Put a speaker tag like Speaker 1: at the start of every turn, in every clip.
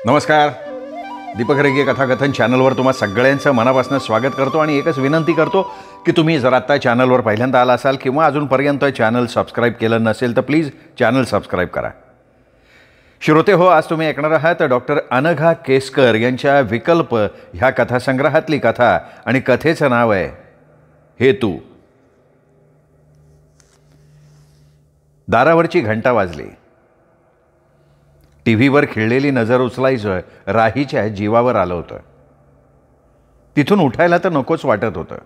Speaker 1: नमस्कार. दीपक रेगे कथाकथन चॅनलवर तुम्हा सगळ्यांचं मनापासून स्वागत करतो आणि एकच विनंती करतो की तुम्ही जर आत्ता चॅनलवर पहिल्यांदा आला असाल किंवा अजूनपर्यंत चॅनल सबस्क्राईब केलं नसेल तर प्लीज चॅनल सबस्क्राईब करा. श्रोते हो, आज तुम्ही ऐकणार आहात डॉक्टर अनघा केसकर यांच्या विकल्प ह्या कथासंग्रहातली कथा आणि कथेचं नाव आहे हेतू. दारावरची घंटा वाजली. टीव्हीवर खिळलेली नजर उचलायचं राहीच्या जीवावर आलं होतं. तिथून उठायला तर नकोच वाटत होतं,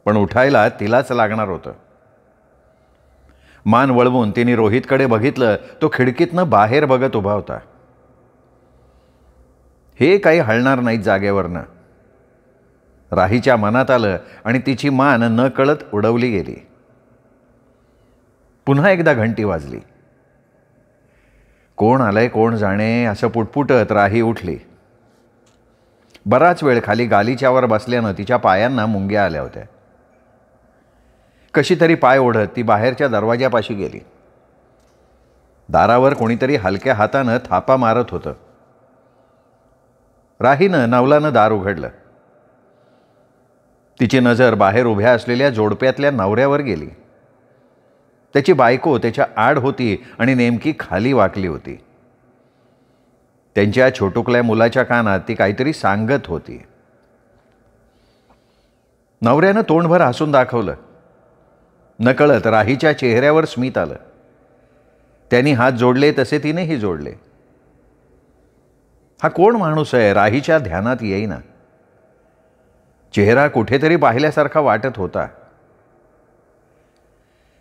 Speaker 1: पण उठायला तिलाच लागणार होतं. मान वळवून तिने रोहितकडे बघितलं. तो खिडकीतनं बाहेर बघत उभा होता. हे काही हलणार नाहीत जागेवरनं. राहीच्या मनात आलं आणि तिची मान न कळत उडवली गेली. पुन्हा एकदा घंटी वाजली. कोण आलंय कोण जाणे असं पुटपुटत राही उठली. बराच वेळ खाली गालिच्यावर बसल्यानं तिच्या पायांना मुंग्या आल्या होत्या. कशी तरी पाय ओढत ती बाहेरच्या दरवाजापाशी गेली. दारावर कोणीतरी हलक्या हातानं थापा मारत होतं. राहीनं नवलानं दार उघडलं. तिची नजर बाहेर उभ्या असलेल्या जोडप्यातल्या नवऱ्यावर गेली. त्याची बायको त्याच्या आड होती आणि नेमकी खाली वाकली होती. त्यांच्या छोटुकल्या मुलाच्या कानात ती काहीतरी सांगत होती. नवऱ्यानं तोंडभर हसून दाखवलं. नकळत राहीच्या चेहऱ्यावर स्मित आलं. त्यांनी हात जोडले तसे तिनेही जोडले. हा कोण माणूस आहे राहीच्या ध्यानात येईना. चेहरा कुठेतरी पाहिल्यासारखा वाटत होता.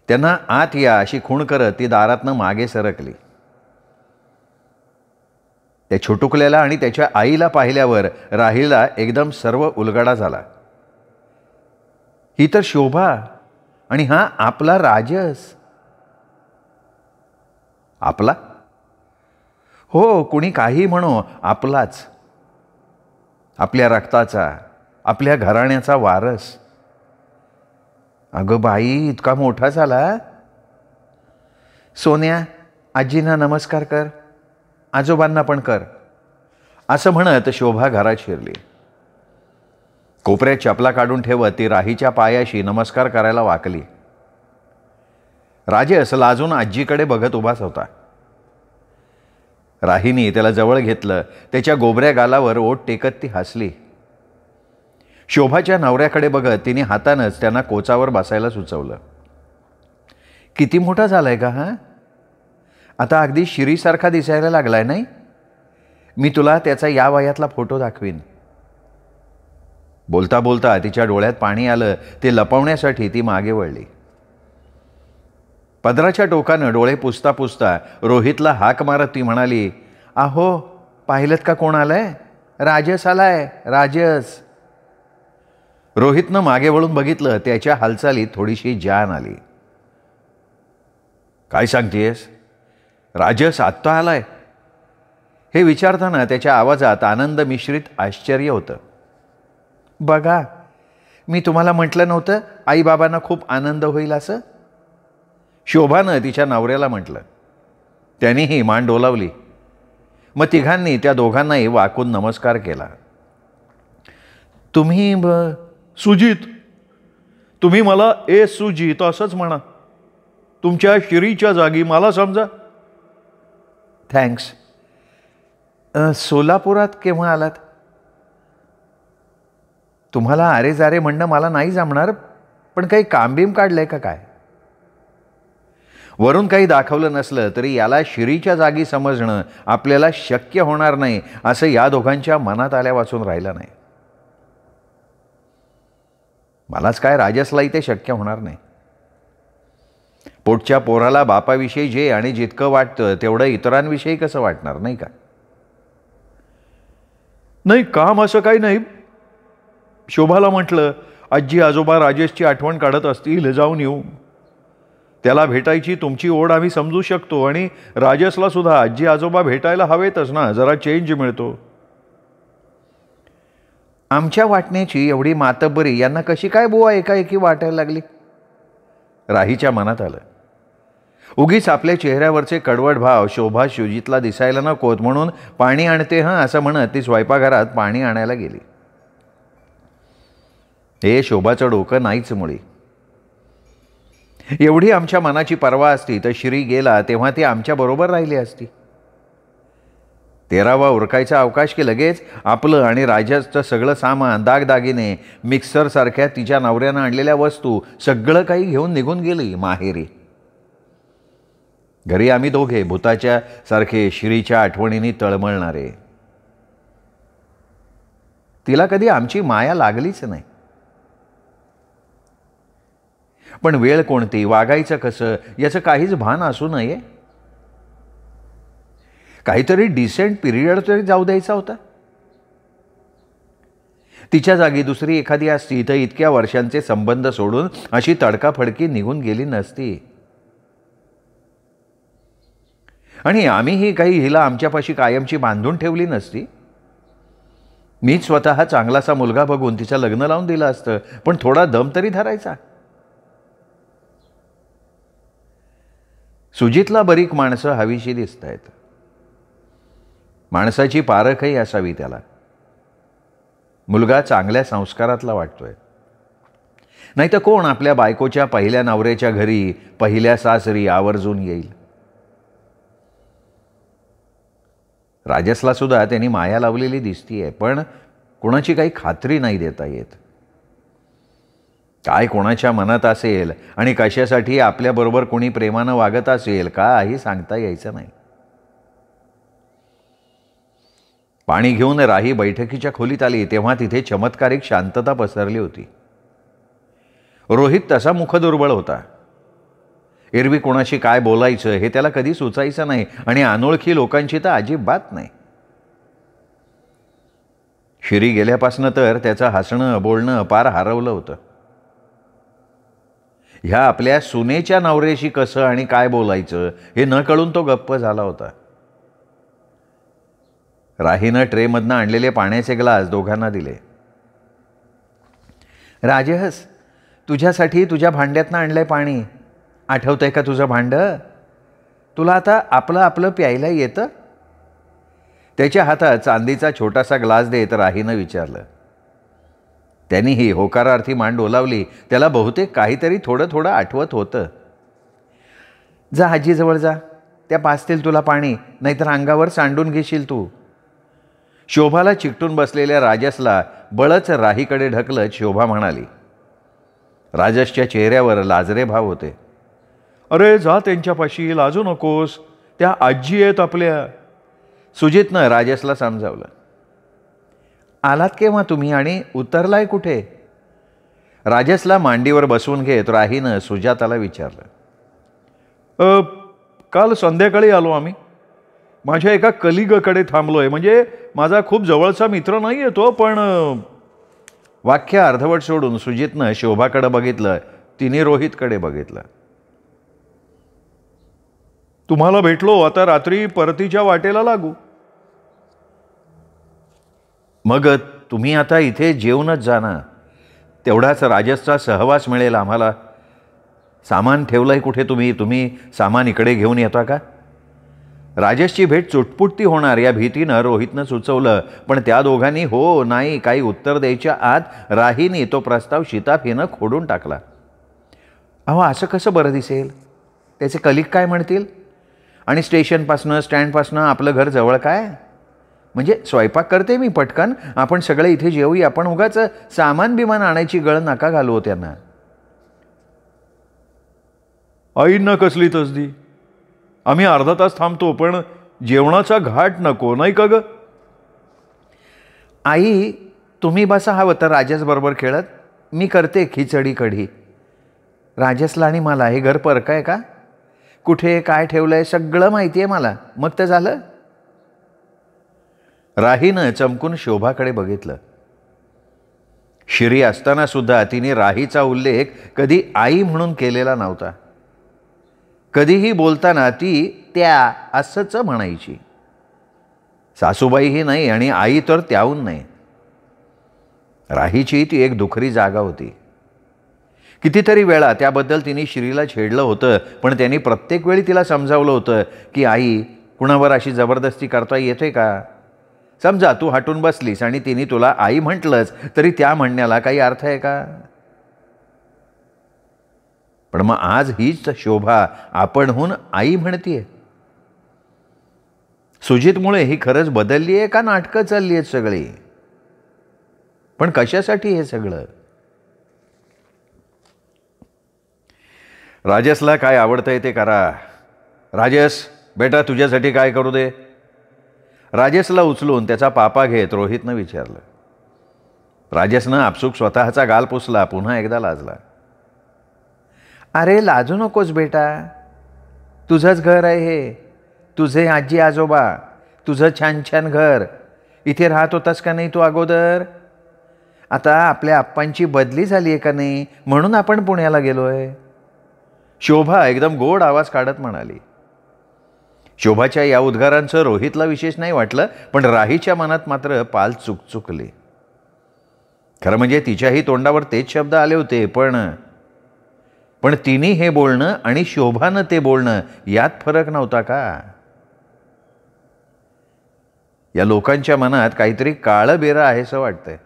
Speaker 1: त्यांना आत या अशी खूण करत ती दारातनं मागे सरकली. त्या छोटुकल्याला आणि त्याच्या आईला पाहिल्यावर राहीला एकदम सर्व उलगडा झाला. ही तर शोभा आणि हा आपला राजस. आपला? हो, कुणी काही म्हणो, आपलाच. आपल्या रक्ताचा, आपल्या घराण्याचा वारस. अगं बाई, इतका मोठा झाला. सोन्या, आजींना नमस्कार कर, आजोबांना पण कर, असं म्हणत शोभा घरात शिरली. कोपऱ्यात चपला काढून ठेवत ती राहीच्या पायाशी नमस्कार करायला वाकली. राजेस लाजून आजीकडे बघत उभाच होता. राहीने त्याला जवळ घेतलं. त्याच्या गोबऱ्या गालावर ओठ टेकत ती हसली. शोभाच्या नवऱ्याकडे बघत तिने हातानंच त्यांना कोचावर बसायला सुचवलं. किती मोठा झालाय का हा? आता अगदी शिरीसारखा दिसायला लागलाय नाही? मी तुला त्याचा या वयातला फोटो दाखवीन. बोलता बोलता तिच्या डोळ्यात पाणी आलं. ते लपवण्यासाठी ती मागे वळली. पदराच्या टोकानं डोळे पुसता पुसता रोहितला हाक मारत ती म्हणाली, आहो, पाहिलत का कोण आलंय? राजस आलाय, राजस. रोहितनं मागे वळून बघितलं. त्याच्या हालचालीत थोडीशी जान आली. काय सांगतेस? राजस आत्ता आलाय? हे विचारताना त्याच्या आवाजात आनंद मिश्रित आश्चर्य होतं. बघा, मी तुम्हाला म्हटलं नव्हतं आईबाबांना खूप आनंद होईल असं? शोभानं तिच्या नवऱ्याला म्हटलं. त्यानेही मान डोलावली. मग तिघांनी त्या दोघांनाही वाकून नमस्कार केला. तुम्ही सुजित, तुम्ही मला सुजित असंच म्हणा. तुमच्या शिरीच्या जागी मला समजा. थँक्स. सोलापुरात केव्हा आलात? तुम्हाला अरे जारे म्हणणं मला नाही जमणार, पण काही कामबीम काढलंय का काय? वरून काही दाखवलं नसलं तरी याला शिरीच्या जागी समजणं आपल्याला शक्य होणार नाही असं या दोघांच्या मनात आल्या वाचून राहिलं नाही. मलाच काय, राजसलाही ते शक्य होणार नाही. पोटच्या पोराला बापाविषयी जे आणि जितकं वाटतं तेवढं इतरांविषयी कसं वाटणार, नाही का? नाही, काम असं काही नाही. शोभाला म्हटलं, आजी आजोबा राजेशची आठवण काढत असतील, जाऊन येऊ. त्याला भेटायची तुमची ओढ आम्ही समजू शकतो आणि राजेशला सुद्धा आजी आजोबा भेटायला हवेतच ना, जरा चेंज मिळतो. आमच्या वाटण्याची एवढी मातब्बरी यांना कशी काय बुवा एकाएकी वाटायला लागली? राहीच्या मनात आलं. उगीच आपल्या चेहऱ्यावरचे कडवट भाव शोभा सुजितला दिसायला नकोत म्हणून पाणी आणते हं असं म्हणत ती स्वयंपाकघरात पाणी आणायला गेली. हे शोभाचं डोकं नाहीच मुळी. एवढी आमच्या मनाची पर्वा असती तर श्री गेला तेव्हा ती आमच्या बरोबर राहिली असती. 13वा उरकायचा अवकाश की लगेच आपलं आणि राजाचं सगळं सामान, दागदागिने, मिक्सरसारख्या तिच्या नवऱ्यानं आणलेल्या वस्तू सगळं काही घेऊन निघून गेली माहेरी. घरी आम्ही दोघे भूताच्या सारखे श्रीच्या आठवणींनी तळमळणारे. तिला कधी आमची माया लागलीच नाही. पण वेळ कोणती, वागायचं कसं याचं काहीच भान असू नये. काहीतरी डिसेंट पिरियड तरी जाऊ द्यायचा होता. तिच्या जागी दुसरी एखादी असती तर इतक्या वर्षांचे संबंध सोडून अशी तडकाफडकी निघून गेली नसती. आणि आम्हीही काही हिला आमच्यापाशी कायमची बांधून ठेवली नसती. मीच स्वतः चांगलासा मुलगा बघून तिचं लग्न लावून दिलं असतं, पण थोडा दम तरी धरायचा. सुजितला बरीक माणसं हवीशी दिसत आहेत. माणसाची पारखही असावी त्याला. मुलगा चांगल्या संस्कारातला वाटतोय. नाही तर कोण आपल्या बायकोच्या पहिल्या नवऱ्याच्या घरी पहिल्या सासरी आवर्जून येईल. राजसला सुद्धा त्यांनी माया लावलेली दिसतीये, पण कोणाची काही खात्री नाही देता येत. काय कोणाच्या मनात असेल आणि कशासाठी आपल्याबरोबर कोणी प्रेमानं वागत असेल काही सांगता यायचं नाही. पाणी घेऊन राही बैठकीच्या खोलीत आली तेव्हा तिथे चमत्कारिक शांतता पसरली होती. रोहित तसा मुखदुर्बळ होता. एरवी कोणाशी काय बोलायचं हे त्याला कधी सुचायचं नाही आणि अनोळखी लोकांची तर अजिबात नाही. श्री गेल्यापासनं तर त्याचं हसणं बोलणं पार हरवलं होतं. ह्या आपल्या सुनेच्या नवऱ्याशी कसं आणि काय बोलायचं हे न कळून तो गप्प झाला होता. राहीनं ट्रेमधनं आणलेले पाण्याचे ग्लास दोघांना दिले. राजहस, तुझ्यासाठी तुझ्या भांड्यातनं आणलंय पाणी. आठवतंय का तुझं भांडं? तुला आता आपलं आपलं प्यायला येतं? त्याच्या हातात चांदीचा छोटासा ग्लास देत राहीनं विचारलं. त्यांनीही होकारार्थी मान डोलावली. त्याला बहुतेक काहीतरी थोडं थोडं आठवत होतं. जा आजीजवळ जा, त्या पाजतील तुला पाणी, नाहीतर अंगावर सांडून घेशील तू. शोभाला चिकटून बसलेल्या राजसला बळच राहीकडे ढकलत शोभा म्हणाली. राजसच्या चेहऱ्यावर लाजरे भाव होते. अरे जा त्यांच्यापाशी, लाजू नकोस, त्या आजी आहेत आपल्या. सुजितनं राजसला समजावलं. आलात केव्हा तुम्ही आणि उतरलाय कुठे? राजसला मांडीवर बसवून घेत राहीनं सुजाताला विचारलं. काल संध्याकाळी आलो आम्ही. माझ्या एका कलिगकडे थांबलोय. म्हणजे माझा खूप जवळचा मित्र नाही आहे तो, पण वाक्य अर्धवट सोडून सुजितनं शोभाकडे बघितलं. तिने रोहितकडे बघितलं. तुम्हाला भेटलो, आता रात्री परतीच्या वाटेला लागू. मग तुम्ही आता इथे जेवूनच जा ना. तेवढाच राजसचा सहवास मिळेल आम्हाला. सामान ठेवलंय कुठे तुम्ही सामान इकडे घेऊन येता का? राजसची भेट चुटपुटती होणार या भीतीनं रोहितनं सुचवलं, पण त्या दोघांनी हो नाही काही उत्तर द्यायच्या आत राहीने तो प्रस्ताव शिताफीनं खोडून टाकला. अहो असं कसं बरं दिसेल? त्याचे कलिग काय म्हणतील? आणि स्टेशनपासनं स्टँडपासनं आपलं घर जवळ काय? म्हणजे स्वयंपाक करते मी पटकन, आपण सगळे इथे जेवूया. आपण उगाच सामान बिमान आणायची गळ नका घालू त्यांना. आईंना कसली तसदी? आम्ही अर्धा तास थांबतो, पण जेवणाचा घाट नको नाही का ग? आई तुम्ही बसा हवं तर राजसबरोबर खेळत. मी करते खिचडी कढी. राजसला आणि मला हे घर परकं आहे का? कुठे काय ठेवलंय सगळं माहिती आहे मला. मग तर झालं. राहीनं चमकून शोभाकडे बघितलं. श्री असताना सुद्धा तिने राहीचा उल्लेख कधी आई म्हणून केलेला नव्हता. कधीही बोलताना ती त्या असंच म्हणायची. सासूबाईही नाही आणि आई तर त्याहून नाही. राहीची ती एक दुखरी जागा होती. कितीतरी वेळा त्याबद्दल तिने श्रीला छेडलं होतं, पण त्यांनी प्रत्येक वेळी तिला समजावलं होतं की आई, कुणावर अशी जबरदस्ती करता येते का? समजा तू हटून बसलीस आणि तिने तुला आई म्हटलंच तरी त्या म्हणण्याला काही अर्थ आहे का? पण मग आज हीच शोभा आपणहून आई म्हणतीये. सुजितमुळे ही खरंच बदलली आहे का नाटकं चालली आहेत सगळी? पण कशासाठी हे सगळं? राजसला काय आवडतंय ते करा. राजस बेटा, तुझ्यासाठी काय करू दे? राजसला उचलून त्याचा पापा घेत रोहितनं विचारलं. राजसनं आपसूक स्वतःचा गाल पुसला, पुन्हा एकदा लाजला. अरे लाजू नकोस बेटा, तुझंच घर आहे हे, तुझे आजी आजोबा, तुझं छान छान घर. इथे राहत होतास का नाही तू अगोदर? आता आपल्या आप्पांची बदली झाली आहे का नाही, म्हणून आपण पुण्याला गेलोय. शोभा एकदम गोड आवाज काढत म्हणाली. शोभाच्या या उद्गारांचं रोहितला विशेष नाही वाटलं, पण राहीच्या मनात मात्र पाल चुकचुकली. खरं म्हणजे तिच्याही तोंडावर तेच शब्द आले होते, पण तिने हे बोलणं आणि शोभानं ते बोलणं यात फरक नव्हता का? या लोकांच्या मनात काहीतरी काळं बेरं आहे असं वाटतंय.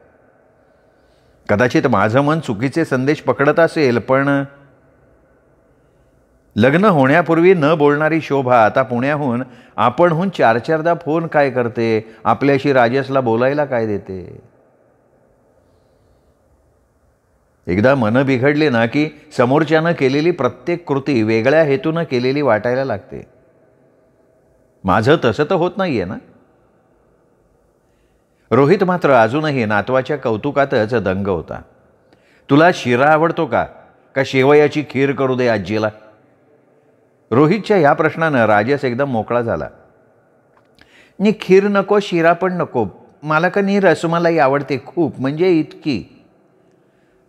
Speaker 1: कदाचित माझं मन चुकीचे संदेश पकडत असेल, पण लग्न होण्यापूर्वी न बोलणारी शोभा आता पुण्याहून आपणहून 4-4दा फोन काय करते, आपल्याशी राजसला बोलायला काय देते? एकदा मन बिघडली ना की समोरच्यानं केलेली प्रत्येक कृती वेगळ्या हेतूनं केलेली वाटायला लागते. माझं तसं तर होत नाहीये ना. रोहित मात्र अजूनही नातवाच्या कौतुकातच दंग होता. तुला शिरा आवडतो का शेवयाची खीर करू दे आजीला? रोहितच्या या प्रश्नानं राजस एकदम मोकळा झाला. नी खीर नको, शिरा पण नको, मला का नी रसमलाई आवडते खूप, म्हणजे इतकी.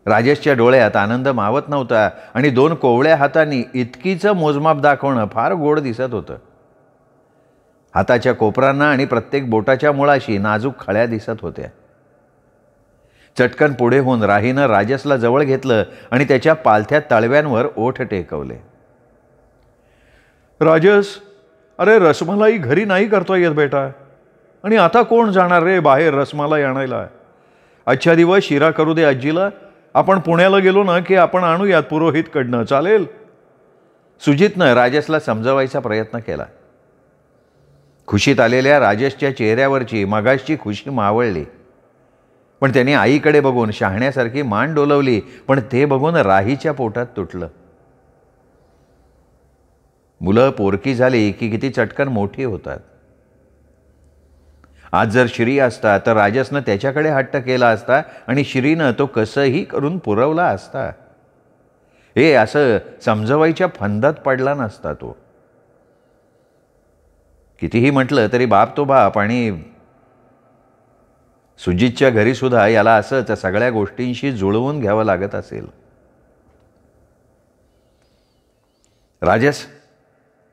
Speaker 1: राजेशच्या डोळ्यात आनंद मावत नव्हता आणि 2 कोवळ्या हातांनी इतकीचं मोजमाप दाखवणं फार गोड दिसत होतं. हाताच्या कोपरांना आणि प्रत्येक बोटाच्या मुळाशी नाजूक खळ्या दिसत होत्या. चटकन पुढे होऊन राहीनं राजसला जवळ घेतलं आणि त्याच्या पालथ्या तळव्यांवर ओठ टेकवले. राजस, अरे रसमलाई घरी नाही करता येत बेटा, आणि आता कोण जाणार रे बाहेर रसमलाई आणायला? आजच्या दिवस शिरा करू दे आजीला. आपण पुण्याला गेलो ना की आपण आणूयात पुरोहितकडनं, चालेल? सुजितनं राजसला समजवायचा प्रयत्न केला. खुशीत आलेल्या राजेशच्या चेहऱ्यावरची मगाशची खुशी मावळली, पण त्याने आईकडे बघून शहाण्यासारखी मान डोलवली, पण ते बघून राहीच्या पोटात तुटलं. मुलं पोरकी झाली की किती चटकन मोठी होतात. आज जर श्री असता तर राजसनं त्याच्याकडे हट्ट केला असता आणि श्रीनं तो कसंही करून पुरवला असता. हे असं समजवायच्या फंदात पडला नसता तो. कितीही म्हटलं तरी बाप तो बाप, आणि सुजितच्या घरी सुद्धा याला असंच सगळ्या गोष्टींशी जुळवून घ्यावं लागत असेल. राजस,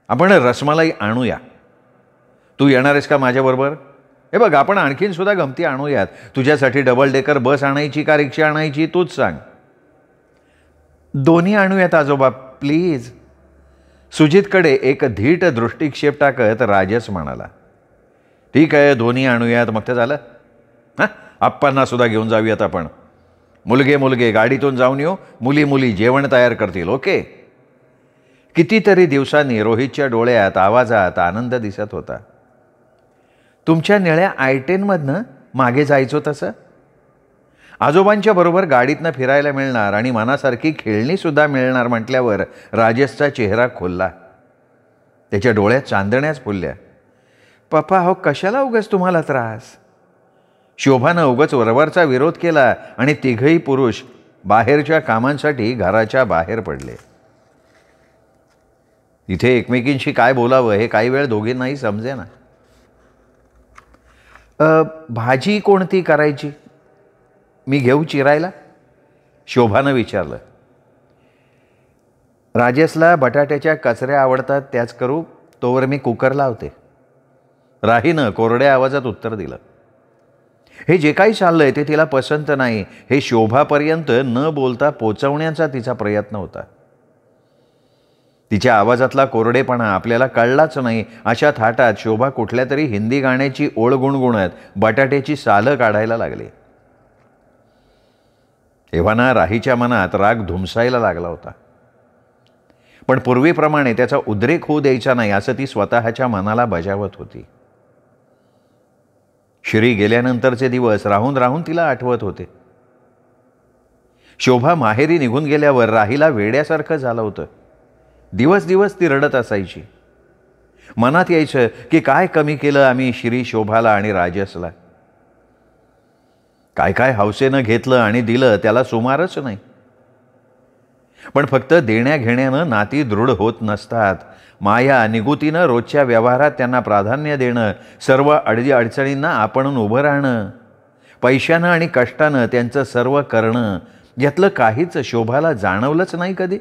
Speaker 1: आपण रसमलाई आणूया. तू येणार आहेस का माझ्याबरोबर? हे बघ, आपण आणखीन सुद्धा गमती आणूयात. तुझ्यासाठी डबल डेकर बस आणायची का रिक्षा आणायची तूच सांग. दोन्ही आणूयात आजोबा, प्लीज. सुजितकडे एक धीट दृष्टिक्षेप टाकत राजस म्हणाला. ठीक आहे, दोन्ही आणूयात, मग ते झालं. हां, आप्पांना सुद्धा घेऊन जाऊयात आपण. मुलगे गाडीतून जाऊन येऊ, मुली जेवण तयार करतील. ओके? कितीतरी दिवसांनी रोहितच्या डोळ्यात आवाजात आनंद दिसत होता. तुमच्या निळ्या I-10मधनं मागे जायचो तसं? आजोबांच्या बरोबर गाडीतनं फिरायला मिळणार आणि मनासारखी खेळणीसुद्धा मिळणार म्हटल्यावर राजेशचा चेहरा खोलला. त्याच्या डोळ्यात चांदण्याच फुलल्या. पप्पा, हो कशाला उगाच तुम्हाला त्रास? शोभानं उगाच वरवरचा विरोध केला आणि तिघही पुरुष बाहेरच्या कामांसाठी घराच्या बाहेर पडले. इथे एकमेकींशी काय बोलावं हे काही वेळ दोघींनाही समजेना. भाजी कोणती करायची? मी घेऊ चिरायला? शोभानं विचारलं. राजेशला बटाट्याच्या कचऱ्या आवडतात, त्याच करू, तोवर मी कुकर लावते. राहीनं कोरड्या आवाजात उत्तर दिलं. हे जे काही चाललंय ते तिला पसंत नाही हे शोभापर्यंत न बोलता पोचवण्याचा तिचा प्रयत्न होता. तिच्या आवाजातला कोरडेपणा आपल्याला कळलाच नाही. अशा थाटात शोभा कुठल्या तरी हिंदी गाण्याची ओळ गुणगुणत बटाट्याची सालं काढायला लागली. एव्हाना राहीच्या मनात राग धुमसायला लागला होता. पण पूर्वीप्रमाणे त्याचा उद्रेक होऊ द्यायचा नाही असं ती स्वतःच्या मनाला बजावत होती. श्री गेल्यानंतरचे दिवस राहून राहून तिला आठवत होते. शोभा माहेरी निघून गेल्यावर राहीला वेड्यासारखं झालं होतं. दिवस दिवस ती रडत असायची. मनात यायचं की काय कमी केलं आम्ही श्री, शोभाला आणि राजसला. काय काय हौसेनं घेतलं आणि दिलं त्याला सुमारच नाही. पण फक्त देण्या घेण्यानं नाती दृढ होत नसतात. माया निगुतीनं रोजच्या व्यवहारात त्यांना प्राधान्य देणं, सर्व अडचणींना आपणून उभं राहणं, पैशानं आणि कष्टानं त्यांचं सर्व करणं, यातलं काहीच शोभाला जाणवलंच नाही कधी.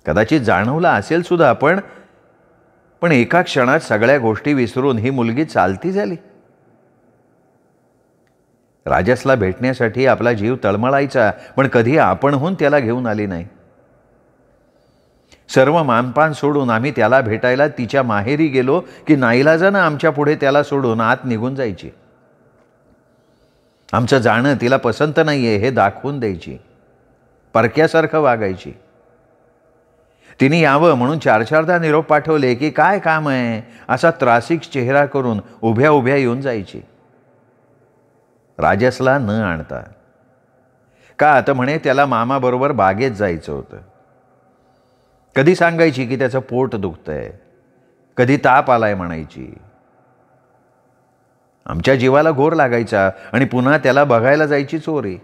Speaker 1: कदाचित जाणवलं असेल सुद्धा, पण एका क्षणात सगळ्या गोष्टी विसरून ही मुलगी चालती झाली. राजसला भेटण्यासाठी आपला जीव तळमळायचा, पण कधी आपणहून त्याला घेऊन आली नाही. सर्व मानपान सोडून आम्ही त्याला भेटायला तिच्या माहेरी गेलो की नाईलाजानं आमच्या पुढे त्याला सोडून आत निघून जायची. आमचं जाणं तिला पसंत नाहीये हे दाखवून द्यायची. परक्यासारखं वागायची. तिने यावं म्हणून 4-4दा निरोप पाठवले की काय काम आहे असा त्रासिक चेहरा करून उभ्या उभ्या येऊन जायची. राजसला न आणता. का आता म्हणे त्याला मामाबरोबर बागेत जायचं होतं. कधी सांगायची की त्याचं पोट दुखतंय, कधी ताप आलाय म्हणायची. आमच्या जीवाला घोर लागायचा आणि पुन्हा त्याला बघायला जायची चोरी.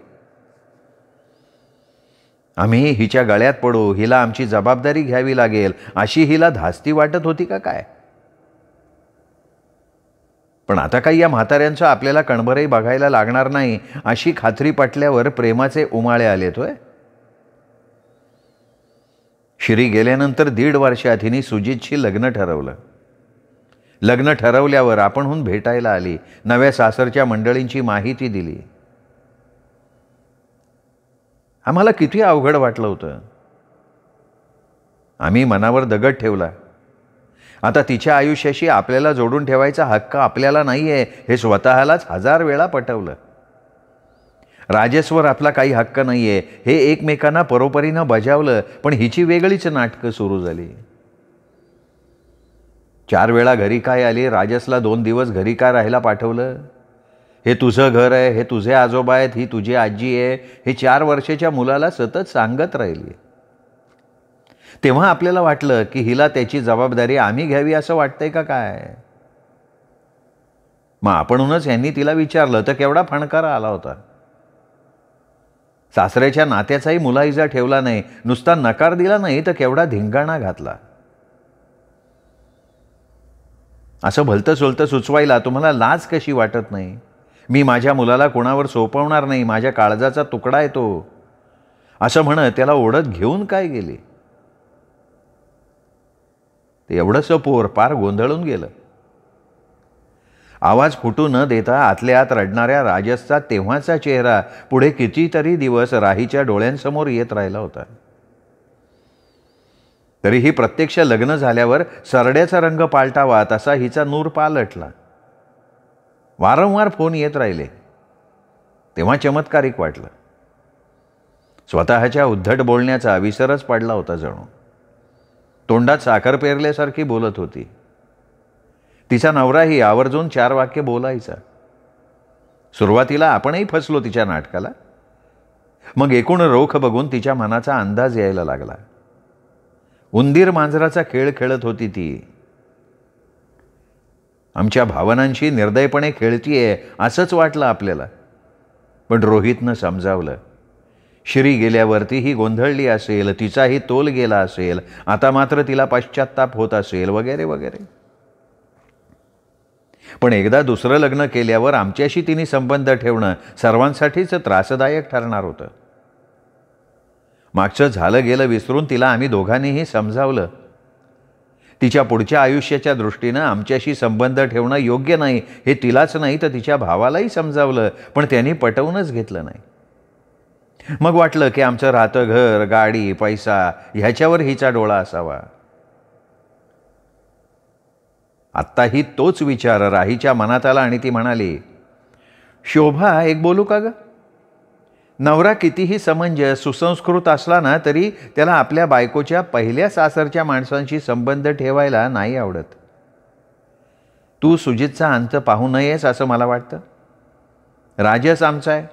Speaker 1: आम्ही हिच्या गळ्यात पडू, हिला आमची जबाबदारी घ्यावी लागेल अशी हिला धास्ती वाटत होती का काय. पण आता काही या म्हाताऱ्यांचं आपल्याला कणभरही बघायला लागणार नाही अशी खात्री पटल्यावर प्रेमाचे उमाळे आलेत. होय, श्री गेल्यानंतर 1.5 वर्षात हिने सुजितशी लग्न ठरवलं. लग्न ठरवल्यावर आपणहून भेटायला आली. नव्या सासरच्या मंडळींची माहिती दिली. आम्हाला किती अवघड वाटलं होतं. आम्ही मनावर दगड ठेवला. आता तिच्या आयुष्याशी आपल्याला जोडून ठेवायचा हक्क आपल्याला नाहीये हे स्वतःलाच 1000 वेळा पटवलं. राजसवर आपला काही हक्क नाहीये हे एकमेकांना परोपरीनं बजावलं. पण हिची वेगळीच नाटकं सुरू झाली. 4 वेळा घरी काय आली. राजसला 2 दिवस घरी काय राहायला पाठवलं. हे तुझं घर आहे, हे तुझे आजोबा आहेत, ही तुझी आजी आहे, हे 4 वर्षाच्या मुलाला सतत सांगत राहिली. तेव्हा आपल्याला वाटलं की हिला त्याची जबाबदारी आम्ही घ्यावी असं वाटतंय का काय. मग आपणहूनच यांनी तिला विचारलं तर केवढा फणकारा आला होता. सासऱ्याच्या नात्याचाही मुलाहिजा ठेवला नाही. नुसता नकार दिला नाही तर केवढा धिंगाणा घातला. असं भलतं सोलतं सुचवायला तुम्हाला लाज कशी वाटत नाही. मी माझ्या मुलाला कोणावर सोपवणार नाही, माझ्या काळजाचा तुकडा आहे तो, असं म्हणत त्याला ओढत घेऊन काय गेले. ते एवढंसं पोर पार गोंधळून गेलं. आवाज फुटू न देता आतल्या आत रडणाऱ्या राजसचा तेव्हाचा चेहरा पुढे कितीतरी दिवस राहीच्या डोळ्यांसमोर येत राहिला होता. तरीही प्रत्यक्ष लग्न झाल्यावर सरड्याचा रंग पालटावा तसा हिचा नूर पालटला. वारंवार फोन येत राहिले. तेव्हा चमत्कारिक वाटलं. स्वतःच्या उद्धट बोलण्याचा विसरच पडला होता जणू. तोंडात साखर पेरल्यासारखी बोलत होती. तिचा नवराही आवर्जून 4 वाक्य बोलायचा. सुरुवातीला आपणही फसलो तिच्या नाटकाला. मग एकूण रोख बघून तिच्या मनाचा अंदाज यायला लागला. उंदीर मांजराचा खेळ खेळत होती ती. आमच्या भावनांशी निर्दयपणे खेळतीये असंच वाटलं आपल्याला. पण रोहितनं समजावलं. श्री गेल्यावरती ही गोंधळली असेल, तिचाही तोल गेला असेल, आता मात्र तिला पश्चात्ताप होत असेल वगैरे वगैरे. पण एकदा दुसरं लग्न केल्यावर आमच्याशी तिने संबंध ठेवणं सर्वांसाठीच त्रासदायक ठरणार होतं. मागचं झालं गेलं विसरून तिला आम्ही दोघांनीही समजावलं. तिच्या पुढच्या आयुष्याच्या दृष्टीनं आमच्याशी संबंध ठेवणं योग्य नाही हे तिलाच नाही तर तिच्या भावालाही समजावलं, पण त्यांनी पटवूनच घेतलं नाही. मग वाटलं की आमचं राहतं घर, गाडी, पैसा ह्याच्यावर हिचा डोळा असावा. आत्ताही तोच विचार राहीच्या मनात आला आणि ती म्हणाली, शोभा, एक बोलू का ग? नवरा कितीही समंजस सुसंस्कृत असला ना तरी त्याला आपल्या बायकोच्या पहिल्या सासरच्या माणसांशी संबंध ठेवायला नाही आवडत. तू सुजितचा अंत पाहू नयेस असं मला वाटतं. राजस आमचा आहे,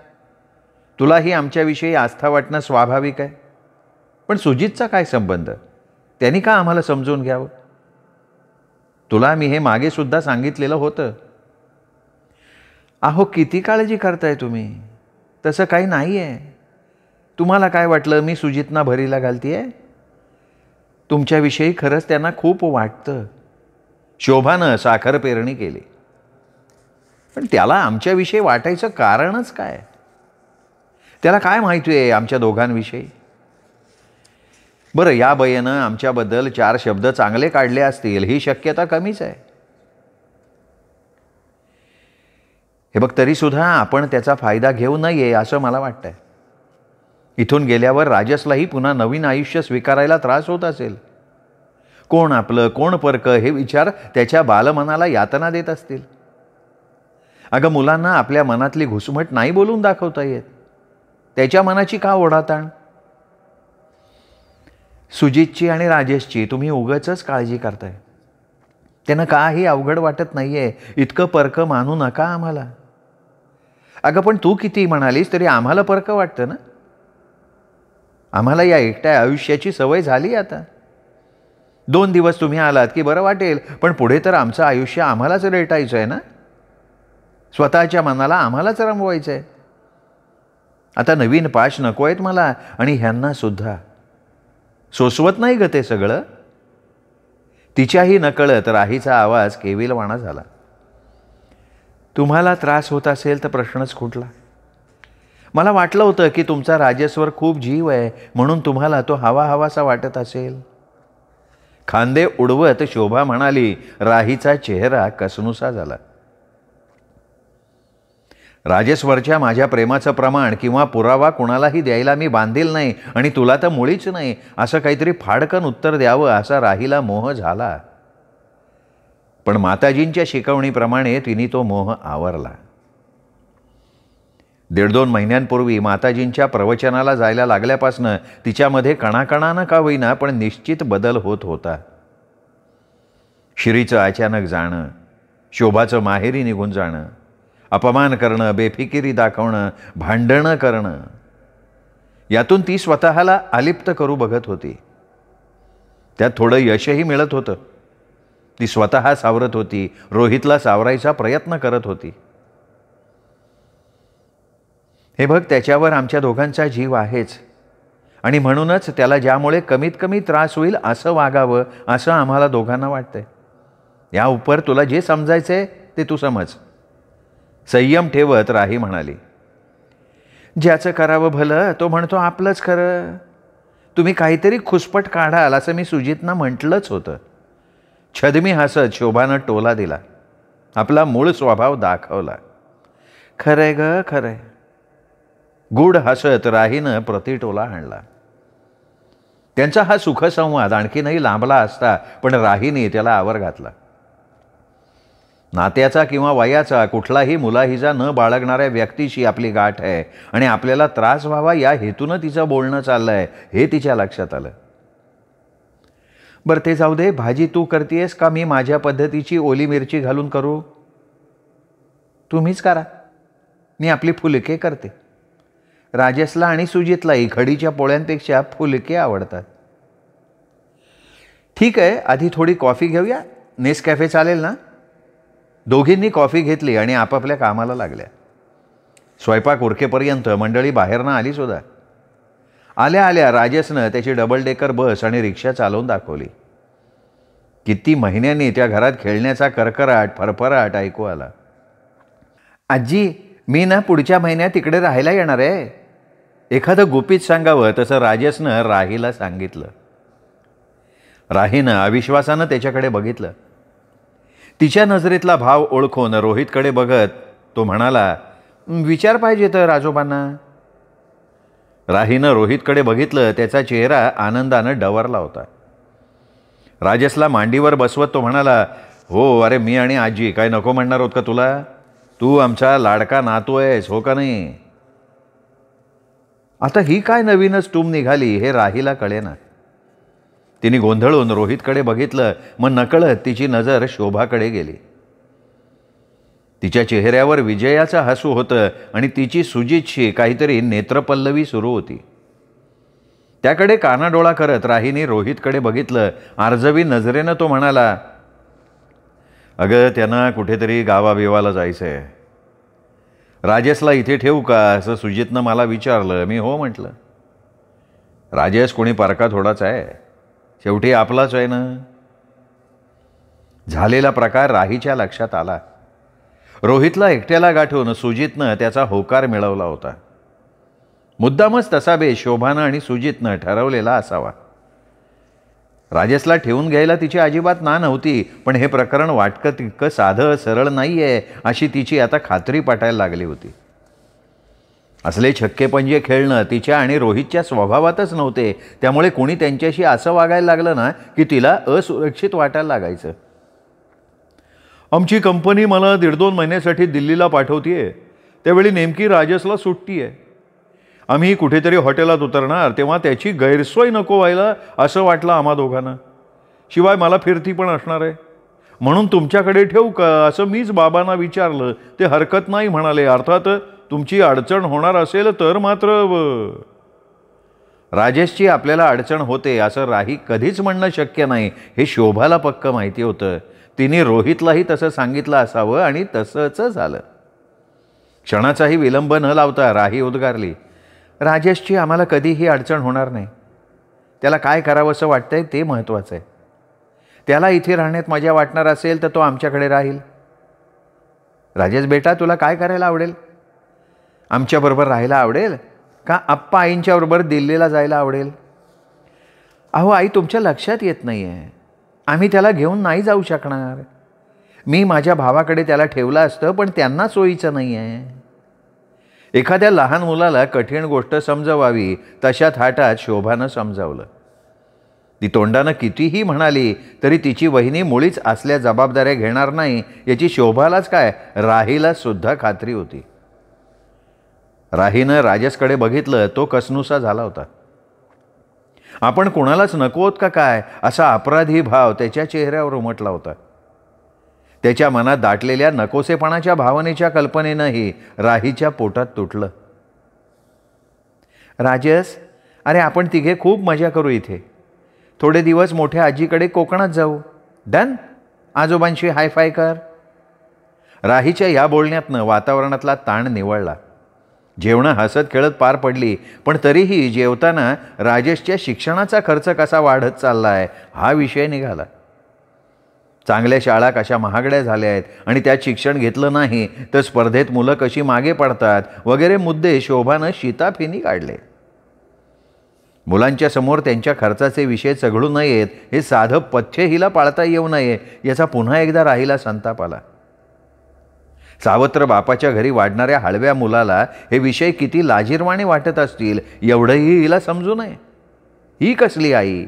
Speaker 1: तुलाही आमच्याविषयी आस्था वाटणं स्वाभाविक आहे, पण सुजितचा काय संबंध? त्यांनी का आम्हाला समजून घ्यावं? तुला मी हे मागे सुद्धा सांगितलेलं होतं. अहो, किती काळजी करताय तुम्ही? तसं काही नाही आहे. तुम्हाला काय वाटलं मी सुजितना भरीला घालतीये? तुमच्याविषयी खरंच त्यांना खूप वाटतं. शोभानं साखर पेरणी केली, पण त्याला आमच्याविषयी वाटायचं कारणच काय? त्याला काय माहिती आहे आमच्या दोघांविषयी? बरं, या बयेनं आमच्याबद्दल 4 शब्द चांगले काढले असतील ही शक्यता कमीच आहे. हे बघ, तरीसुद्धा आपण त्याचा फायदा घेऊ नये असं मला वाटतंय. इथून गेल्यावर राजसलाही पुन्हा नवीन आयुष्य स्वीकारायला त्रास होत असेल. कोण आपलं कोण परकं हे विचार त्याच्या बालमनाला यातना देत असतील. अगं, मुलांना आपल्या मनातली घुसमट नाही बोलून दाखवता येत. त्याच्या मनाची का ओढाताण? सुजितची आणि राजेशची तुम्ही उगाचच काळजी करताय. त्यांना काही अवघड वाटत नाहीये. इतकं परकं मानू नका आम्हाला. अगं, पण तू किती म्हणालीस तरी आम्हाला परकं वाटतं ना. आम्हाला या एकट्या आयुष्याची सवय झाली आता. 2 दिवस तुम्ही आलात की बरं वाटेल, पण पुढे तर आमचं आयुष्य आम्हालाच रेटायचं आहे ना. स्वतःच्या मनाला आम्हालाच रमवायचं आहे. आता नवीन पाश नको आहेत मला, आणि ह्यांना सुद्धा. सोसवत नाही ग ते सगळं. तिच्याही नकळत राहीचा आवाज केविलवाणा झाला. तुम्हाला त्रास होत असेल तर प्रश्नच कुठला? मला वाटलं होतं की तुमचा राजसवर खूप जीव आहे, म्हणून तुम्हाला तो हवाहवासा वाटत असेल. खांदे उडवत शोभा म्हणाली. राहीचा चेहरा कसनुसा झाला. राजेशवरच्या माझ्या प्रेमाचं प्रमाण किंवा पुरावा कुणालाही द्यायला मी बांधील नाही, आणि तुला तर मुळीच नाही, असं काहीतरी फाडकन उत्तर द्यावं असा राहीला मोह झाला. पण माताजींच्या शिकवणीप्रमाणे तिने तो मोह आवरला. 1.5-2 महिन्यांपूर्वी माताजींच्या प्रवचनाला जायला लागल्यापासनं तिच्यामध्ये कणाकणानं का होईना पण निश्चित बदल होत होता. श्रीचं अचानक जाणं, शोभाचं माहेरी निघून जाणं, अपमान करणं, बेफिकिरी दाखवणं, भांडणं करणं, यातून ती स्वतःला अलिप्त करू बघत होती. त्यात थोडं यशही मिळत होतं. ती स्वतः सावरत होती, रोहितला सावरायचा प्रयत्न करत होती. हे बघ, त्याच्यावर आमच्या दोघांचा जीव आहेच, आणि म्हणूनच त्याला ज्यामुळे कमीत कमी त्रास होईल असं वागावं असं आम्हाला दोघांना वाटतंय. या उपर तुला जे समजायचंय ते तू समज. संयम ठेवत राही म्हणाली. ज्याचं करावं भलं तो म्हणतो आपलंच खरं. तुम्ही काहीतरी खुसपट काढाल असं मी सुजितना म्हटलंच होतं. छदमी हसत शोभानं टोला दिला. आपला मूळ स्वभाव दाखवला. खरंय ग, खरंय. गुढ हसत राहीनं प्रतिटोला हाणला. त्यांचा हा सुखसंवाद आणखीनही लांबला असता, पण राहीने त्याला आवर घातला. नात्याचा किंवा वयाचा कुठलाही मुलाहिजा न बाळगणाऱ्या व्यक्तीशी आपली गाठ आहे, आणि आपल्याला त्रास व्हावा या हेतूनं तिचं बोलणं चाललंय हे तिच्या लक्षात आलं. बरं, ते जाऊ दे. भाजी तू करतेस का मी माझ्या पद्धतीची ओली मिरची घालून करू? तुम्हीच करा. मी आपली फुलके करते. राजेशला आणि सुजितलाही खडीच्या पोळ्यांपेक्षा फुलके आवडतात. ठीक आहे, आधी थोडी कॉफी घेऊया. नेसकॅफे चालेल ना? दोघींनी कॉफी घेतली आणि आपापल्या कामाला लागल्या. स्वयंपाक उरकेपर्यंत मंडळी बाहेरनं आली सुद्धा. आल्या आल्या राजेशनं त्याची डबल डेकर बस आणि रिक्षा चालवून दाखवली. किती महिन्यांनी त्या घरात खेळण्याचा करकराट, फरफराट ऐकू आला. आजी, मी ना पुढच्या महिन्यात तिकडे राहायला येणार आहे. एखादं गुपित सांगावं तसं राजेशनं राहीला सांगितलं. राहीनं अविश्वासानं त्याच्याकडे बघितलं. तिच्या नजरेतला भाव ओळखून रोहितकडे बघत तो म्हणाला, विचार पाहिजे तर आजोबांना. राहीनं रोहितकडे बघितलं. त्याचा चेहरा आनंदानं डवरला होता. राजेशला मांडीवर बसवत तो म्हणाला, हो अरे मी आणि आजी काय नको म्हणणार होत का तुला? तू आमचा लाडका नातू आहेस, हो का नाही? आता ही काय नवीनच टूम निघाली हे राहीला कळेना. तिने गोंधळून रोहितकडे बघितलं. मग नकळत तिची नजर शोभाकडे गेली. तिच्या चेहऱ्यावर विजयाचं हसू होतं आणि तिची सुजितशी काहीतरी नेत्रपल्लवी सुरू होती. त्याकडे कानाडोळा करत राहीने रोहितकडे बघितलं. आर्जवी नजरेनं तो म्हणाला, अगं त्यांना कुठेतरी गावाबिवाला जायचं आहे. राजेशला इथे ठेवू का असं सुजितनं मला विचारलं. मी हो म्हटलं. राजेश कोणी परका थोडाच आहे, शेवटी आपलाच आहे ना. झालेला प्रकार राहीच्या लक्षात आला. रोहितला एकट्याला गाठून सुजितनं त्याचा होकार मिळवला होता. मुद्दामच तसा बेत शोभानं आणि सुजितनं ठरवलेला असावा. राजेशला ठेवून घ्यायला तिची अजिबात ना नव्हती, पण हे प्रकरण वाटकं तितकं साधं सरळ नाही आहे अशी तिची आता खात्री पटायला लागली होती. असले छक्केपंजे खेळणं तिच्या आणि रोहितच्या स्वभावातच नव्हते. त्यामुळे कोणी त्यांच्याशी असं वागायला लागलं ना की तिला असुरक्षित वाटायला लागायचं. आमची कंपनी मला 1.5-2 महिन्यासाठी दिल्लीला पाठवतीये. त्यावेळी नेमकी राजेशला सुट्टी आहे. आम्ही कुठेतरी हॉटेलात उतरणार तेव्हा त्याची गैरसोय नको व्हायला असं वाटलं आम्हा दोघांना. शिवाय मला फिरती पण असणार आहे, म्हणून तुमच्याकडे ठेवू का असं मीच बाबांना विचारलं. ते हरकत नाही म्हणाले. अर्थात तुमची अडचण होणार असेल तर मात्र. राजेशची आपल्याला अडचण होते असं राही कधीच म्हणणं शक्य नाही हे शोभाला पक्क माहिती होतं. तिने रोहितलाही तसं सांगितलं असावं आणि तसंच झालं. क्षणाचाही विलंब न लावता राही उद्गारली, राजेशची आम्हाला कधीही अडचण होणार नाही. त्याला काय करावंसं वाटतंय ते महत्त्वाचं आहे. त्याला इथे राहण्यात मजा वाटणार असेल तर तो आमच्याकडे राहील. राजेश बेटा तुला काय करायला आवडेल? आमच्याबरोबर राहायला आवडेल का आप्पा आईंच्याबरोबर दिल्लीला जायला आवडेल? अहो आई तुमच्या लक्षात येत नाही आहे. आम्ही त्याला घेऊन नाही जाऊ शकणार. मी माझ्या भावाकडे त्याला ठेवलं असतं पण त्यांना सोयीचं नाही आहे. एखाद्या लहान मुलाला कठीण गोष्ट समजवावी तशा थाटात शोभानं समजावलं. ती तोंडानं कितीही म्हणाली तरी तिची वहिनी मुळीच असल्या जबाबदाऱ्या घेणार नाही याची शोभालाच काय राहीला सुद्धा खात्री होती. राहीनं राजेशकडे बघितलं. तो कसनुसा झाला होता. आपण कोणालाच नकोत का काय असा अपराधी भाव त्याच्या चेहऱ्यावर उमटला होता. त्याच्या मनात दाटलेल्या नकोसेपणाच्या भावनेच्या कल्पनेनंही राहीच्या पोटात तुटलं. राजेश अरे आपण तिघे खूप मजा करू इथे. थोडे दिवस मोठ्या आजीकडे कोकणात जाऊ. डन? आजोबांशी हायफाय कर. राहीच्या या बोलण्यातनं वातावरणातला ताण निवळला. जेवणं हसत खेळत पार पडली, पण तरीही जेवताना राजेशच्या शिक्षणाचा खर्च कसा वाढत चालला आहे हा विषय निघाला. चांगल्या शाळा कशा महागड्या झाल्या आहेत आणि त्यात शिक्षण घेतलं नाही तर स्पर्धेत मुलं कशी मागे पडतात वगैरे मुद्दे शोभानं शिताफिनी काढले. मुलांच्या समोर त्यांच्या खर्चाचे विषय चघळू नयेत हे साधं पथ्य हिला पाळता येऊ नये याचा पुन्हा एकदा राहीला संताप आला. सावत्र बापाच्या घरी वाढणाऱ्या हळव्या मुलाला हे विषय किती लाजिरवाणे वाटत असतील एवढंही हिला समजू नये. ही कसली आई?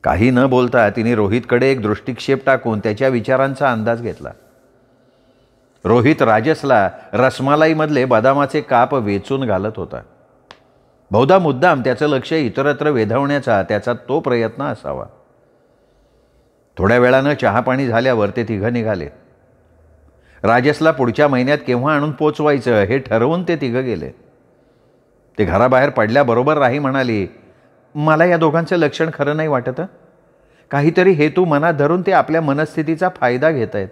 Speaker 1: काही न बोलता तिने रोहितकडे एक दृष्टिक्षेप टाकून त्याच्या विचारांचा अंदाज घेतला. रोहित राजेशला रसमालाईमधले बदामाचे काप वेचून घालत होता. बहुधा मुद्दाम त्याचं लक्ष इतरत्र वेधवण्याचा त्याचा तो प्रयत्न असावा. थोड्या वेळानं चहापाणी झाल्यावर ते तिघं निघाले. राजेशला पुढच्या महिन्यात केव्हा आणून पोचवायचं हे ठरवून ते तिघं गेले. ते घराबाहेर पडल्याबरोबर राही म्हणाली, मला या दोघांचं लक्षण खरं नाही वाटत. काहीतरी हेतू मनात धरून ते आपल्या मनस्थितीचा फायदा घेत आहेत.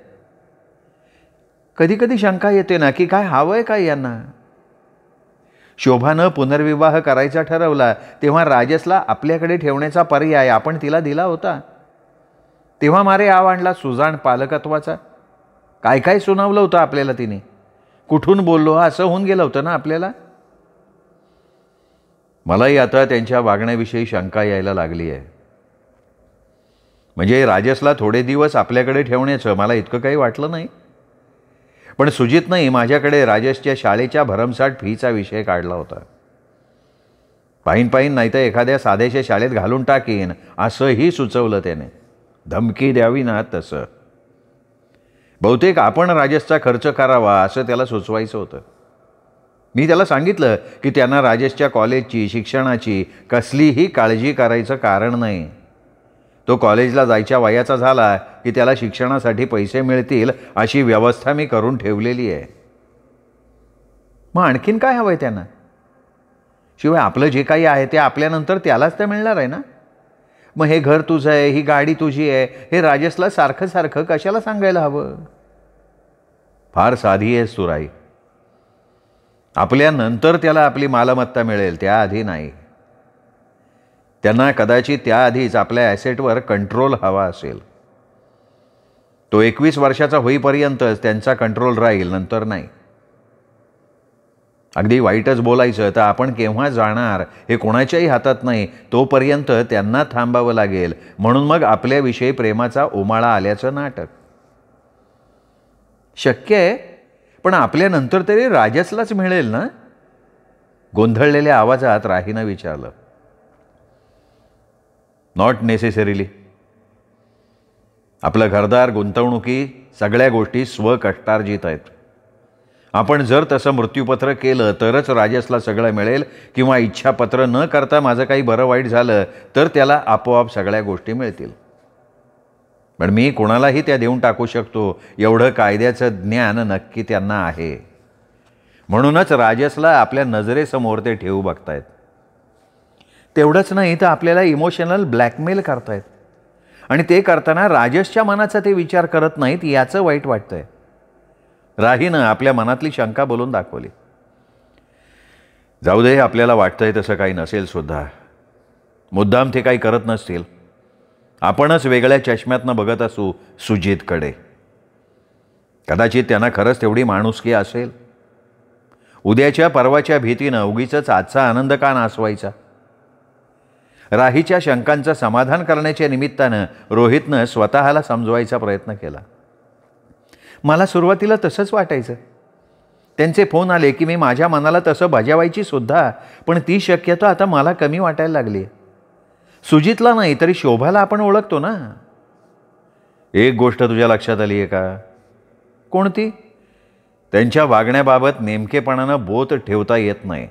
Speaker 1: कधी कधी शंका येते ना की काय हवंय काय यांना. शोभानं पुनर्विवाह करायचा ठरवला तेव्हा राजेशला आपल्याकडे ठेवण्याचा पर्याय आपण तिला दिला होता. तेव्हा मारे आव आणला सुजाण पालकत्वाचा. काय काय सुनावलं होतं आपल्याला तिने. कुठून बोललो असं होऊन गेलं होतं ना आपल्याला. मलाही आता त्यांच्या वागण्याविषयी शंका यायला लागली आहे. म्हणजे राजेशला थोडे दिवस आपल्याकडे ठेवण्याचं मला इतकं काही वाटलं नाही. पण सुजितनंही माझ्याकडे राजेशच्या शाळेच्या भरमसाठ फीचा विषय काढला होता. पायीन नाही तर एखाद्या साध्याच्या शाळेत घालून टाकीन असंही सुचवलं त्याने. धमकी द्यावी ना तसं. बहुतेक आपण राजेशचा खर्च करावा असं त्याला सुचवायचं होतं. मी त्याला सांगितलं की त्यांना राजेशच्या कॉलेजची शिक्षणाची कसलीही काळजी करायचं कारण नाही. तो कॉलेजला जायच्या वयाचा झाला की त्याला शिक्षणासाठी पैसे मिळतील अशी व्यवस्था मी करून ठेवलेली आहे. मग आणखीन काय हवंय त्यांना? शिवाय आपलं जे काही आहे ते आपल्यानंतर त्यालाच तर मिळणार आहे ना. मग हे घर तुझं आहे, ही गाडी तुझी आहे, हे राजेशला सारखं सारखं कशाला सांगायला हवं? फार साधी आहेस तू राई. आपल्यानंतर त्याला आपली मालमत्ता मिळेल, त्याआधी नाही. त्यांना कदाचित त्याआधीच आपल्या ॲसेटवर कंट्रोल हवा असेल. तो 21 वर्षाचा होईपर्यंतच त्यांचा कंट्रोल राहील, नंतर नाही. अगदी वाईटच बोलायचं तर आपण केव्हा जाणार हे कोणाच्याही हातात नाही. तोपर्यंत त्यांना थांबावं लागेल. म्हणून मग आपल्याविषयी प्रेमाचा उमाळा आल्याचं नाटक. शक्य आहे, पण आपल्यानंतर तरी राजेशलाच मिळेल ना? गोंधळलेल्या आवाजात राहीनं विचारलं. Not necessarily. आपलं घरदार, गुंतवणुकी सगळ्या गोष्टी स्वकष्टार्जित आहेत. आपण जर तसं मृत्यूपत्र केलं तरच राजेशला सगळं मिळेल, किंवा इच्छापत्र न करता माझं काही बरं वाईट झालं तर त्याला आपोआप सगळ्या गोष्टी मिळतील. पण मी कोणालाही त्या देऊन टाकू शकतो एवढं कायद्याचं ज्ञान नक्की त्यांना आहे. म्हणूनच राजेशला आपल्या नजरेसमोर ते ठेवू बघतायत. तेवढंच नाही तर आपल्याला इमोशनल ब्लॅकमेल करतायत. आणि ते करताना राजेशच्या मनाचा ते विचार करत नाहीत याचं वाईट वाटतंय. राहीनं आपल्या मनातली शंका बोलून दाखवली. जाऊ दे, आपल्याला वाटतंय तसं काही नसेल सुद्धा. मुद्दाम ते काही करत नसतील. आपणच वेगळ्या चष्म्यातनं बघत असू सुजितकडे. कदाचित त्यांना खरंच तेवढी माणुसकी असेल. उद्याच्या परवाच्या भीतीनं उगीचच आजचा आनंद का नासवायचा? राहीच्या शंकांचं समाधान करण्याच्या निमित्तानं रोहितनं स्वतःला समजवायचा प्रयत्न केला. मला सुरुवातीला तसंच वाटायचं. त्यांचे फोन आले की मी माझ्या मनाला तसं बजावायची सुद्धा, पण ती शक्यता आता मला कमी वाटायला लागली. सुजितला नाही तरी शोभाला आपण ओळखतो ना. एक गोष्ट तुझ्या लक्षात आली आहे का? कोणती? त्यांच्या वागण्याबाबत नेमकेपणानं बोट ठेवता येत नाही.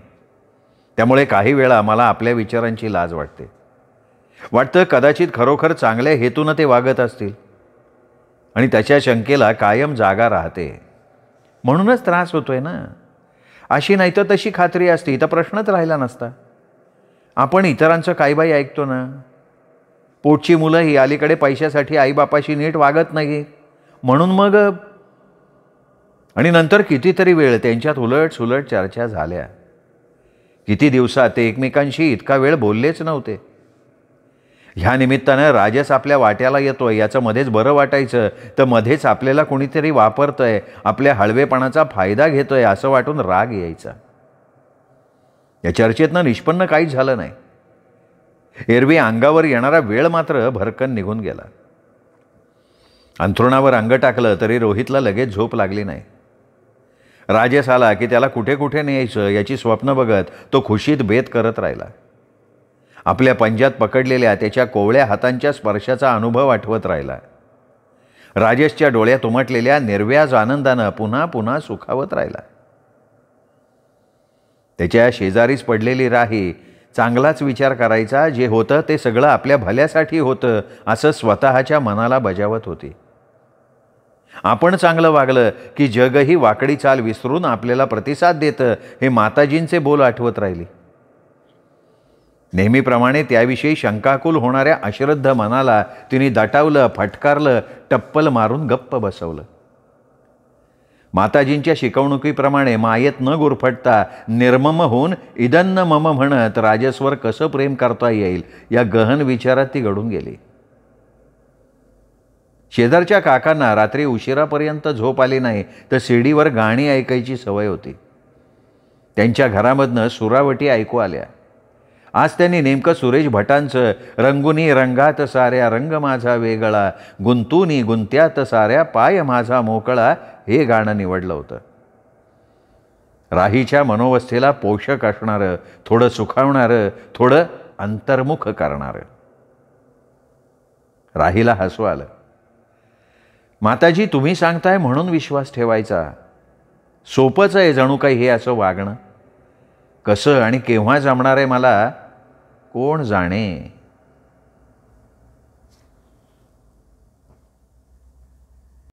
Speaker 1: त्यामुळे काही वेळा मला आपल्या विचारांची लाज वाटते. वाटतं कदाचित खरोखर चांगल्या हेतूनं ते वागत असतील. आणि त्याच्या शंकेला कायम जागा राहते. म्हणूनच त्रास होतोय ना. अशी नाही तर तशी खात्री असती तर प्रश्नच राहिला नसता. आपण इतरांचं काय बाई ऐकतो ना. पोटची मुलं ही अलीकडे पैशासाठी आईबापाशी नीट वागत नाही म्हणून मग. आणि नंतर कितीतरी वेळ त्यांच्यात उलट सुलट चर्चा झाल्या. किती दिवसात ते एकमेकांशी इतका वेळ बोललेच नव्हते. ह्या निमित्तानं राजेश आपल्या वाट्याला येतोय याचं मध्येच बरं वाटायचं, तर मध्येच आपल्याला कोणीतरी वापरतंय, आपल्या हळवेपणाचा फायदा घेतोय असं वाटून राग यायचा. या चर्चेतनं निष्पन्न काहीच झालं नाही. एरवी अंगावर येणारा वेळ मात्र भरकन निघून गेला. अंथरुणावर अंग टाकलं तरी रोहितला लगेच झोप लागली नाही. राजेश आला की त्याला कुठे कुठे न्यायचं याची स्वप्न बघत तो खुशीत बेत करत राहिला. आपल्या पंजात पकडलेल्या त्याच्या कोवळ्या हातांच्या स्पर्शाचा अनुभव आठवत राहिला. राजेशच्या डोळ्यात उमटलेल्या निर्व्याज आनंदानं पुन्हा पुन्हा सुखावत राहिला. त्याच्या शेजारीच पडलेली राही चांगलाच विचार करायचा. जे होतं ते सगळं आपल्या भल्यासाठी होतं असं स्वतःच्या मनाला बजावत होती. आपण चांगलं वागलं की जगही वाकडी चाल विसरून आपल्याला प्रतिसाद देतं हे माताजींचे बोल आठवत राहिली. नेहमीप्रमाणे त्याविषयी शंकाकुल होणाऱ्या अश्रद्ध मनाला तिने दटावलं, फटकारलं, टप्पल मारून गप्प बसवलं. माताजींच्या शिकवणुकीप्रमाणे मायेत न गुरफटता निर्मम होऊन इदन्न मम म्हणत राजेशवर कसं प्रेम करता येईल या गहन विचारात ती घडून गेली. शेजारच्या काकांना रात्री उशिरापर्यंत झोप आली नाही तर सीडीवर गाणी ऐकायची सवय होती. त्यांच्या घरामधनं सुरावटी ऐकू आल्या. आज त्यांनी नेमकं सुरेश भटांचं रंगुनी रंगात साऱ्या रंग माझा वेगळा, गुंतुनी गुंत्यात साऱ्या पाय माझा मोकळा हे गाणं निवडलं होतं. राहीच्या मनोवस्थेला पोषक असणारं, थोडं सुखावणारं, थोडं अंतर्मुख करणारं. राहीला हसू आलं. माताजी, तुम्ही सांगताय म्हणून विश्वास ठेवायचा. सोपंच आहे जणू काही हे असं वागणं. कसं आणि केव्हा जमणार आहे मला कोण जाणे.